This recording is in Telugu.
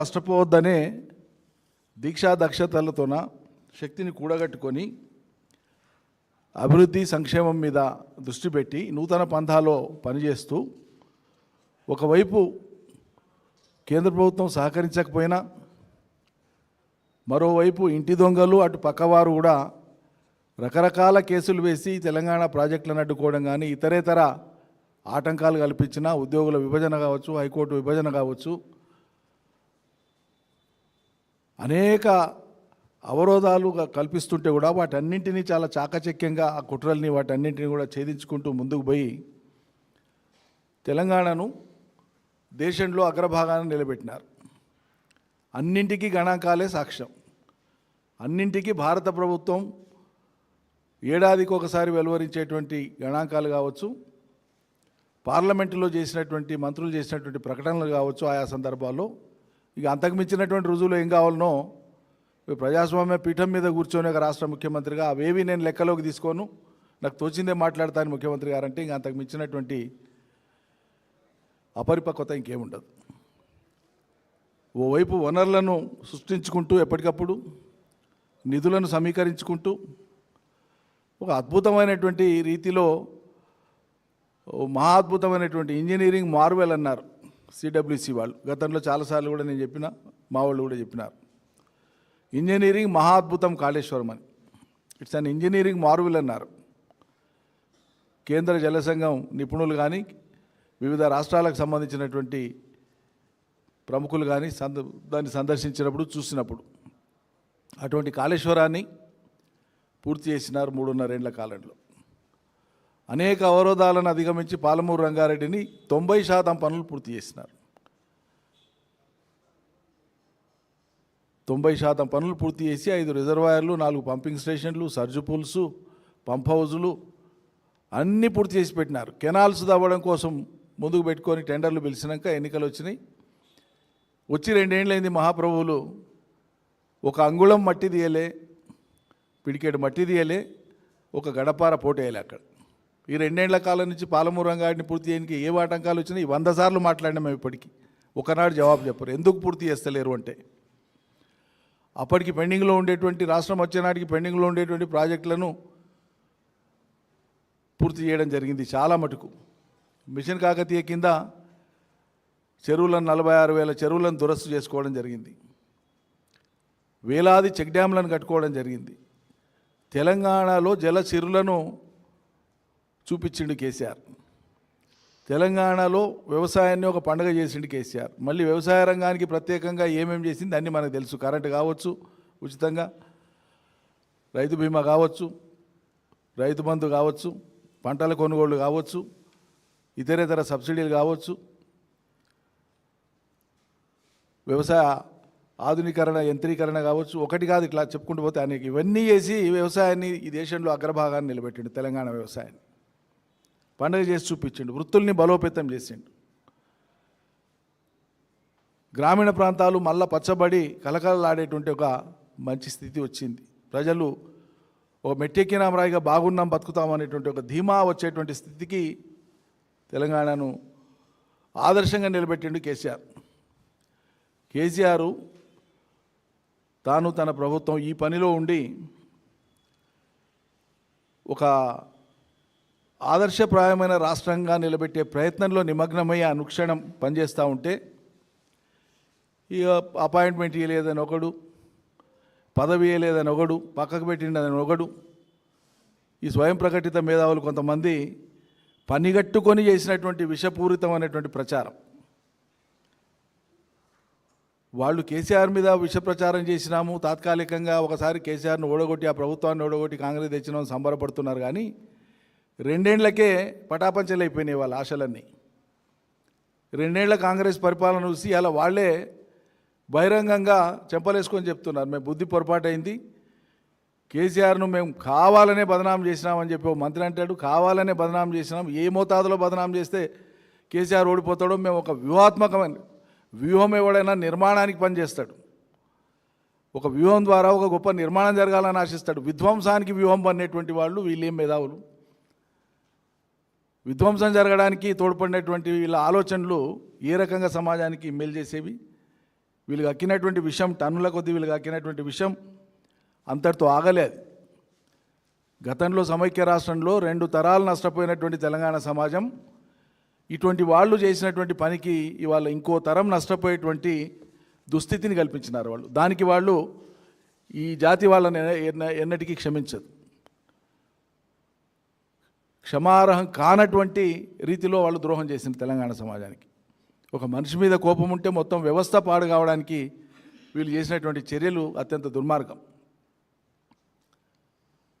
నష్టపోవద్దనే దీక్షా దక్షతలతోన శక్తిని కూడగట్టుకొని అభివృద్ధి సంక్షేమం మీద దృష్టి పెట్టి నూతన పంథాలో పనిచేస్తూ ఒకవైపు కేంద్ర ప్రభుత్వం సహకరించకపోయినా మరోవైపు ఇంటి దొంగలు అటు పక్కవారు కూడా రకరకాల కేసులు వేసి తెలంగాణ ప్రాజెక్టులను అడ్డుకోవడం కానీ ఇతరేతర ఆటంకాలు కల్పించిన ఉద్యోగుల విభజన కావచ్చు, హైకోర్టు విభజన కావచ్చు, అనేక అవరోధాలు కల్పిస్తుంటే కూడా వాటన్నింటినీ చాలా చాకచక్యంగా ఆ కుట్రల్ని వాటన్నింటినీ కూడా ఛేదించుకుంటూ ముందుకు పోయి తెలంగాణను దేశంలో అగ్రభాగాన్ని నిలబెట్టినారు. అన్నింటికీ గణాంకాలే సాక్ష్యం. అన్నింటికీ భారత ప్రభుత్వం ఏడాదికి ఒకసారి వెలువరించేటువంటి గణాంకాలు కావచ్చు, పార్లమెంటులో చేసినటువంటి మంత్రులు చేసినటువంటి ప్రకటనలు కావచ్చు, ఆయా సందర్భాల్లో ఇక అంతకుమించినటువంటి రుజువులు ఏం కావాలనో ప్రజాస్వామ్య పీఠం మీద కూర్చొని ఒక రాష్ట్ర ముఖ్యమంత్రిగా అవేవి నేను లెక్కలోకి తీసుకోను, నాకు తోచిందే మాట్లాడతాను ముఖ్యమంత్రి గారంటే ఇంక అంతకుమించినటువంటి అపరిపక్వత ఇంకేముండదు. ఓవైపు వనరులను సృష్టించుకుంటూ ఎప్పటికప్పుడు నిధులను సమీకరించుకుంటూ ఒక అద్భుతమైనటువంటి రీతిలో మహా అద్భుతమైనటువంటి ఇంజనీరింగ్ మార్వెల్ అన్నారు సిడబ్ల్యూసి వాళ్ళు. గతంలో చాలాసార్లు కూడా నేను చెప్పిన, మా వాళ్ళు కూడా చెప్పినారు. ఇంజనీరింగ్ మహా అద్భుతం కాళేశ్వరం అని, ఇట్స్ అన్ ఇంజనీరింగ్ మార్వెల్ అన్నారు. కేంద్ర జల సంఘం నిపుణులు కానీ వివిధ రాష్ట్రాలకు సంబంధించినటువంటి ప్రముఖులు కానీ దాన్ని సందర్శించినప్పుడు చూసినప్పుడు అటువంటి కాళేశ్వరాన్ని పూర్తి చేసినారు 3.5 ఏళ్ల కాలంలో. అనేక అవరోధాలను అధిగమించి పాలమూరు రంగారెడ్డిని 90% పనులు పూర్తి చేసినారు. 90% పనులు పూర్తి చేసి 5 రిజర్వాయర్లు, 4 పంపింగ్ స్టేషన్లు, సర్జు పూల్స్, పంప్ హౌజులు అన్నీ పూర్తి చేసి పెట్టినారు. కెనాల్స్ తవ్వడం కోసం ముందుకు పెట్టుకొని టెండర్లు పిలిచినాక ఎన్నికలు వచ్చినాయి. వచ్చి 2 ఏళ్ళైంది మహాప్రభువులు ఒక అంగుళం మట్టి తీయలే, పిడికేడు మట్టి తీయలే, ఒక గడపార పోటేయలే. అక్కడ ఈ 2 ఏళ్ల కాలం నుంచి పాలమూరు రంగారెడ్డిని పూర్తి చేయడానికి ఏ ఆటంకాలు వచ్చినాయి 100 సార్లు మాట్లాడినాం. మేము ఇప్పటికీ ఒకనాడు జవాబు చెప్పరు. ఎందుకు పూర్తి చేస్తలేరు అంటే అప్పటికి పెండింగ్లో ఉండేటువంటి, రాష్ట్రం వచ్చేనాటికి పెండింగ్లో ఉండేటువంటి ప్రాజెక్టులను పూర్తి చేయడం జరిగింది. చాలా మటుకు మిషన్ కాకతీయ కింద చెరువులను 46,000 చెరువులను దురస్తు చేసుకోవడం జరిగింది. వేలాది చెక్ డ్యామ్లను కట్టుకోవడం జరిగింది. తెలంగాణలో జల సిరులను చూపించిండు కేసీఆర్. తెలంగాణలో వ్యవసాయాన్ని ఒక పండుగ చేసిండు కేసీఆర్. మళ్ళీ వ్యవసాయ రంగానికి ప్రత్యేకంగా ఏమేమి చేసింది అన్నీ మనకు తెలుసు. కరెంటు కావచ్చు ఉచితంగా, రైతు బీమా కావచ్చు, రైతు బంధు కావచ్చు, పంటల కొనుగోళ్లు కావచ్చు, ఇతరేతర సబ్సిడీలు కావచ్చు, వ్యవసాయ ఆధునీకరణ, యంత్రీకరణ కావచ్చు, ఒకటి కాదు ఇట్లా చెప్పుకుంటూ పోతే అనేక. ఇవన్నీ చేసి ఈ వ్యవసాయాన్ని ఈ దేశంలో అగ్రభాగాన్ని నిలబెట్టిండు. తెలంగాణ వ్యవసాయాన్ని పండుగ చేసి చూపించిండు. వృత్తుల్ని బలోపేతం చేసిండు. గ్రామీణ ప్రాంతాలు మళ్ళా పచ్చబడి కలకలలాడేటువంటి ఒక మంచి స్థితి వచ్చింది. ప్రజలు ఒక మెట్టెక్కిన రాయిగా బాగున్నాం, బతుకుతాం అనేటువంటి ఒక ధీమా వచ్చేటువంటి స్థితికి తెలంగాణను ఆదర్శంగా నిలబెట్టిండు కేసీఆర్. కేసీఆర్ తాను, తన ప్రభుత్వం ఈ పనిలో ఉండి ఒక ఆదర్శప్రాయమైన రాష్ట్రంగా నిలబెట్టే ప్రయత్నంలో నిమగ్నమై అనుక్షణం పనిచేస్తూ ఉంటే ఇక అపాయింట్మెంట్ ఇవ్వలేదని ఒకడు, పదవి ఇవ్వలేదని ఒకడు, పక్కకు పెట్టిండని ఒకడు, ఈ స్వయం ప్రకటిత మేధావులు కొంతమంది పనిగట్టుకొని చేసినటువంటి విషపూరితమైనటువంటి ప్రచారం. వాళ్ళు కేసీఆర్ మీద విష ప్రచారం చేసినాము, తాత్కాలికంగా ఒకసారి కేసీఆర్ను ఓడగొట్టి ఆ ప్రభుత్వాన్ని ఓడగొట్టి కాంగ్రెస్ తెచ్చినామని సంబరపడుతున్నారు. కానీ 2 ఏళ్లకే పటాపంచలు అయిపోయినాయి వాళ్ళ ఆశలన్నీ. 2 ఏళ్ల కాంగ్రెస్ పరిపాలన చూసి అలా వాళ్ళే బహిరంగంగా చెంపలేసుకొని చెప్తున్నారు, మేము బుద్ధి పొరపాటు అయింది, కేసీఆర్ను మేము కావాలనే బదనాం చేసినామని చెప్పి ఓ మంత్రి అంటాడు. కావాలనే బదనాం చేసినాం, ఏ మోతాదులో బదనాం చేస్తే కేసీఆర్ ఓడిపోతాడో మేము ఒక వ్యూహాత్మకమైన వ్యూహం ఎవడైనా నిర్మాణానికి పనిచేస్తాడు. ఒక వ్యూహం ద్వారా ఒక గొప్ప నిర్మాణం జరగాలని ఆశిస్తాడు. విధ్వంసానికి వ్యూహం పడినటువంటి వాళ్ళు వీళ్ళేం మేధావులు. విధ్వంసం జరగడానికి తోడ్పడినటువంటి వీళ్ళ ఆలోచనలు ఏ రకంగా సమాజానికి మేలు చేసేవి, వీళ్ళకి అక్కినటువంటి విషయం టన్నుల కొద్దీ వీళ్ళకి అక్కినటువంటి విషయం అంతటితో ఆగలేదు. గతంలో సమైక్య రాష్ట్రంలో 2 తరాలు నష్టపోయినటువంటి తెలంగాణ సమాజం ఇటువంటి వాళ్ళు చేసినటువంటి పనికి ఇవాళ ఇంకో తరం నష్టపోయేటువంటి దుస్థితిని కల్పించినారు వాళ్ళు. దానికి వాళ్ళు ఈ జాతి వాళ్ళని ఎన్నటికీ క్షమించదు. క్షమార్హం కానటువంటి రీతిలో వాళ్ళు ద్రోహం చేసిన తెలంగాణ సమాజానికి. ఒక మనిషి మీద కోపం ఉంటే మొత్తం వ్యవస్థ పాడు కావడానికి వీళ్ళు చేసినటువంటి చర్యలు అత్యంత దుర్మార్గం.